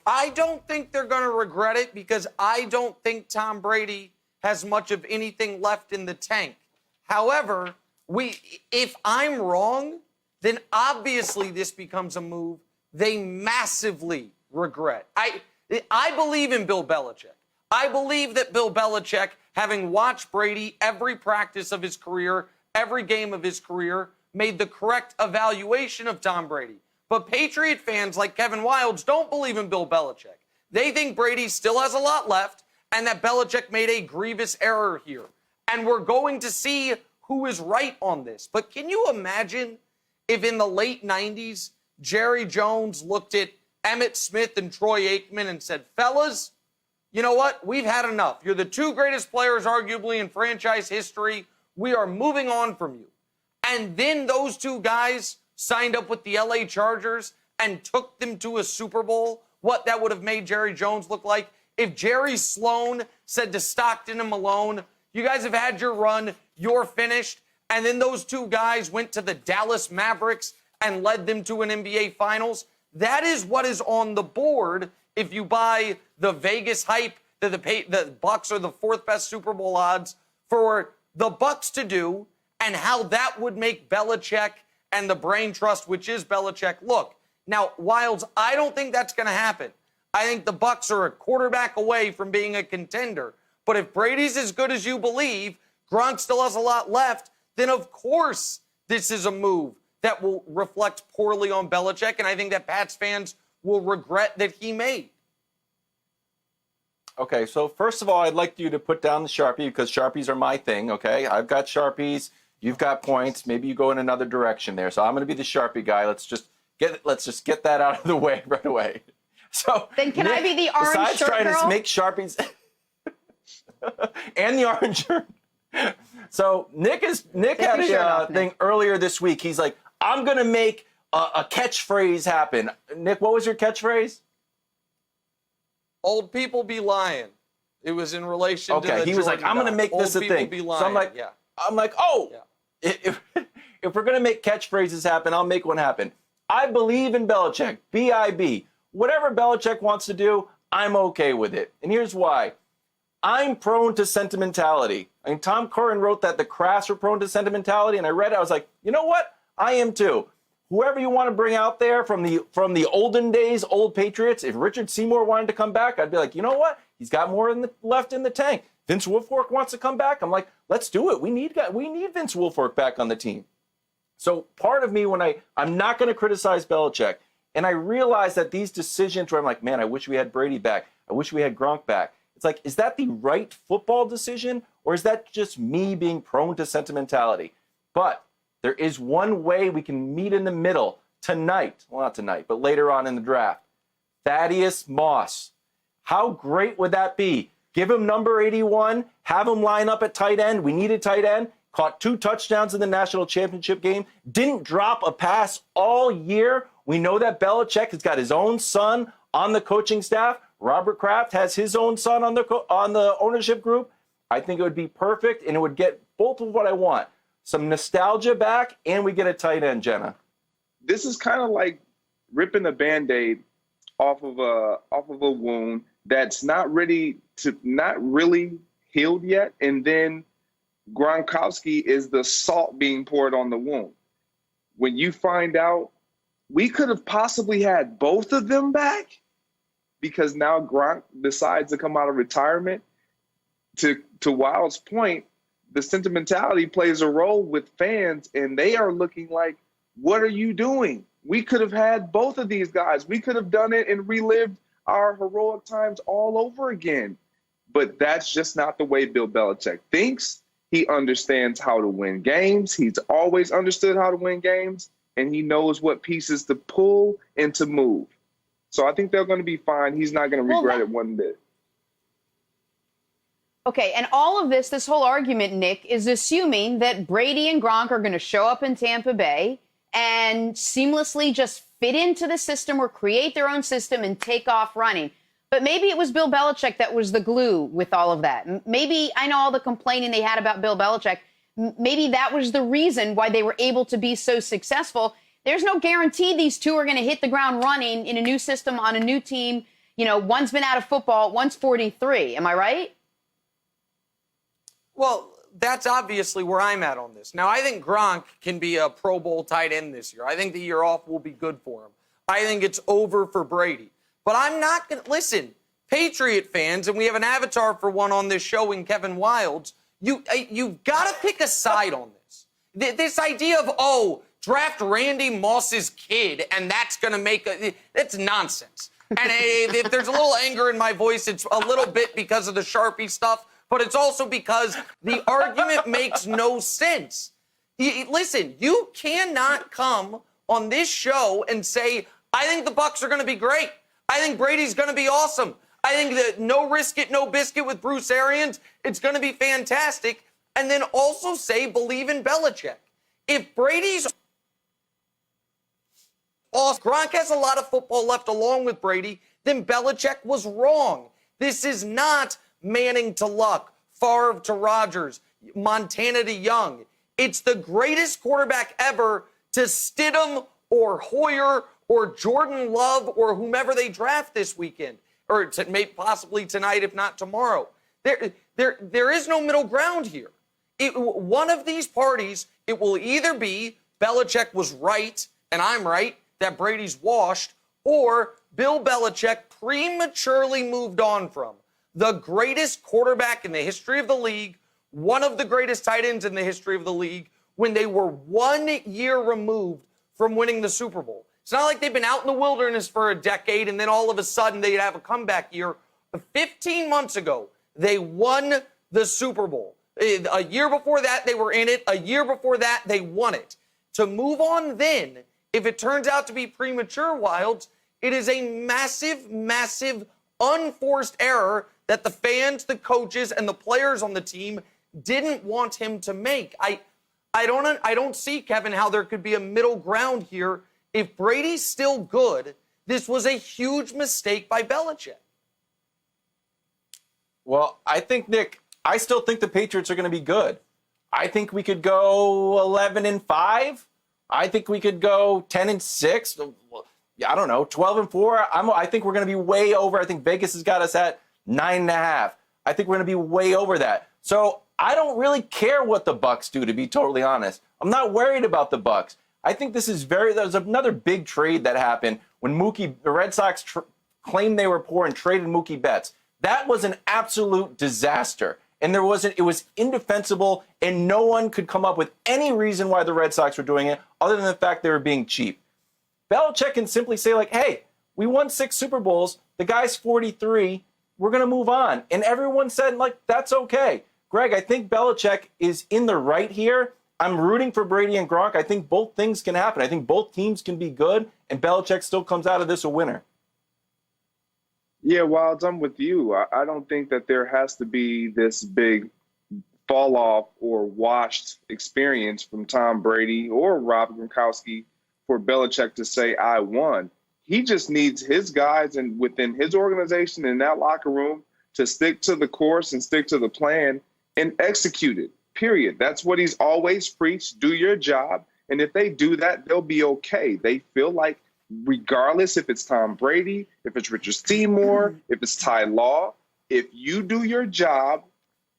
I don't think they're going to regret it because I don't think Tom Brady has much of anything left in the tank. However, if I'm wrong, then obviously this becomes a move they massively regret. I believe in Bill Belichick. I believe that Bill Belichick, having watched Brady every practice of his career, every game of his career, made the correct evaluation of Tom Brady. But Patriot fans like Kevin Wildes don't believe in Bill Belichick. They think Brady still has a lot left and that Belichick made a grievous error here. And we're going to see who is right on this. But can you imagine if in the late 90s, Jerry Jones looked at Emmitt Smith and Troy Aikman and said, fellas, you know what? We've had enough. You're the two greatest players, arguably, in franchise history. We are moving on from you. And then those two guys signed up with the LA Chargers and took them to a Super Bowl. What that would have made Jerry Jones look like. If Jerry Sloan said to Stockton and Malone, you guys have had your run, you're finished. And then those two guys went to the Dallas Mavericks and led them to an NBA Finals. That is what is on the board if you buy the Vegas hype that the Bucs are the fourth best Super Bowl odds for the Bucs to do, and how that would make Belichick and the brain trust, which is Belichick, look. Now, Wildes, I don't think that's going to happen. I think the Bucs are a quarterback away from being a contender. But if Brady's as good as you believe, Gronk still has a lot left, then of course this is a move that will reflect poorly on Belichick, and I think that Pats fans will regret that he made. Okay, so first of all, I'd like you to put down the Sharpie because Sharpies are my thing, okay? I've got Sharpies, you've got points, maybe you go in another direction there. So I'm going to be the Sharpie guy. Let's just get that out of the way right away. So then can Nick, I be the orange besides shirt trying girl? to make Sharpies and the orange shirt. So Nick had a thing earlier this week. He's like, I'm going to make a catchphrase happen. Nick, what was your catchphrase? Old people be lying. It was in relation to the he was like, I'm going to make this a thing. So I'm like, oh, yeah. If we're going to make catchphrases happen, I'll make one happen. I believe in Belichick, B-I-B. Whatever Belichick wants to do, I'm okay with it. And here's why. I'm prone to sentimentality. I mean, Tom Curran wrote that the Crafts were prone to sentimentality, and I read it. I was like, you know what? I am too. Whoever you want to bring out there from the olden days, old Patriots, if Richard Seymour wanted to come back, I'd be like, you know what? He's got more left in the tank. Vince Wilfork wants to come back. I'm like, let's do it. We need Vince Wilfork back on the team. So part of me, when I'm not going to criticize Belichick, and I realize that these decisions where I'm like, man, I wish we had Brady back. I wish we had Gronk back. It's like, is that the right football decision, or is that just me being prone to sentimentality? But there is one way we can meet in the middle tonight. Well, not tonight, but later on in the draft. Thaddeus Moss. How great would that be? Give him number 81, have him line up at tight end. We need a tight end. Caught 2 touchdowns in the national championship game. Didn't drop a pass all year. We know that Belichick has got his own son on the coaching staff. Robert Kraft has his own son on the ownership group. I think it would be perfect, and it would get both of what I want. Some nostalgia back, and we get a tight end, Jenna. This is kind of like ripping a Band-Aid off of a wound that's not really healed yet, and then Gronkowski is the salt being poured on the wound. When you find out we could have possibly had both of them back because now Gronk decides to come out of retirement, to Wild's point, the sentimentality plays a role with fans, and they are looking like, what are you doing? We could have had both of these guys. We could have done it and relived our heroic times all over again. But that's just not the way Bill Belichick thinks. He understands how to win games. He's always understood how to win games, and he knows what pieces to pull and to move. So I think they're going to be fine. He's not going to regret it one bit. Okay, and all of this whole argument, Nick, is assuming that Brady and Gronk are going to show up in Tampa Bay and seamlessly just fit into the system or create their own system and take off running. But maybe it was Bill Belichick that was the glue with all of that. Maybe, I know all the complaining they had about Bill Belichick, maybe that was the reason why they were able to be so successful. There's no guarantee these two are going to hit the ground running in a new system on a new team. You know, one's been out of football, one's 43. Am I right? Well, that's obviously where I'm at on this. Now, I think Gronk can be a Pro Bowl tight end this year. I think the year off will be good for him. I think it's over for Brady. But I'm not going to, listen, Patriot fans, and we have an avatar for one on this show in Kevin Wildes, you've got to pick a side on this. This idea of, oh, draft Randy Moss's kid, and that's going to make that's nonsense. And if there's a little anger in my voice, it's a little bit because of the Sharpie stuff, but it's also because the argument makes no sense. Listen, you cannot come on this show and say, I think the Bucs are going to be great. I think Brady's going to be awesome. I think that no risk it, no biscuit with Bruce Arians, it's going to be fantastic. And then also say, believe in Belichick. If Brady's awesome, Gronk has a lot of football left along with Brady, then Belichick was wrong. This is not Manning to Luck, Favre to Rodgers, Montana to Young. It's the greatest quarterback ever to Stidham or Hoyer or Jordan Love or whomever they draft this weekend, or possibly tonight, if not tomorrow. There is no middle ground here. One of these parties, it will either be Belichick was right and I'm right, that Brady's washed, or Bill Belichick prematurely moved on from the greatest quarterback in the history of the league, one of the greatest tight ends in the history of the league, when they were 1 year removed from winning the Super Bowl. It's not like they've been out in the wilderness for a decade and then all of a sudden they'd have a comeback year. 15 months ago, they won the Super Bowl. A year before that, they were in it. A year before that, they won it. To move on then, if it turns out to be premature, Wildes, it is a massive, massive, unforced error that the fans, the coaches, and the players on the team didn't want him to make. I don't see, Kevin, how there could be a middle ground here. If Brady's still good, this was a huge mistake by Belichick. Well, I think, Nick, I still think the Patriots are going to be good. I think we could go 11-5. I think we could go 10-6. I don't know, 12-4. I think we're going to be way over. I think Vegas has got us at 9.5. I think we're going to be way over that. So I don't really care what the Bucs do, to be totally honest. I'm not worried about the Bucs. I think this is there's another big trade that happened when the Red Sox claimed they were poor and traded Mookie Betts. That was an absolute disaster. And it was indefensible, and no one could come up with any reason why the Red Sox were doing it other than the fact they were being cheap. Belichick can simply say, like, hey, we won 6 Super Bowls. The guy's 43. We're going to move on. And everyone said, like, that's okay. Greg, I think Belichick is in the right here. I'm rooting for Brady and Gronk. I think both things can happen. I think both teams can be good, and Belichick still comes out of this a winner. Yeah, Wildes, I'm with you. I don't think that there has to be this big fall off or washed experience from Tom Brady or Rob Gronkowski for Belichick to say, I won. He just needs his guys and within his organization in that locker room to stick to the course and stick to the plan and execute it, period. That's what he's always preached. Do your job. And if they do that, they'll be okay. They feel like regardless if it's Tom Brady, if it's Richard Seymour, if it's Ty Law, if you do your job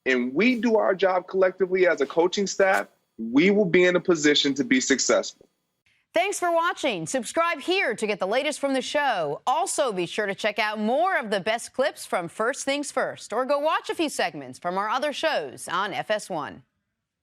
and we do our job collectively as a coaching staff, we will be in a position to be successful. Thanks for watching. Subscribe here to get the latest from the show. Also, be sure to check out more of the best clips from First Things First, or go watch a few segments from our other shows on FS1.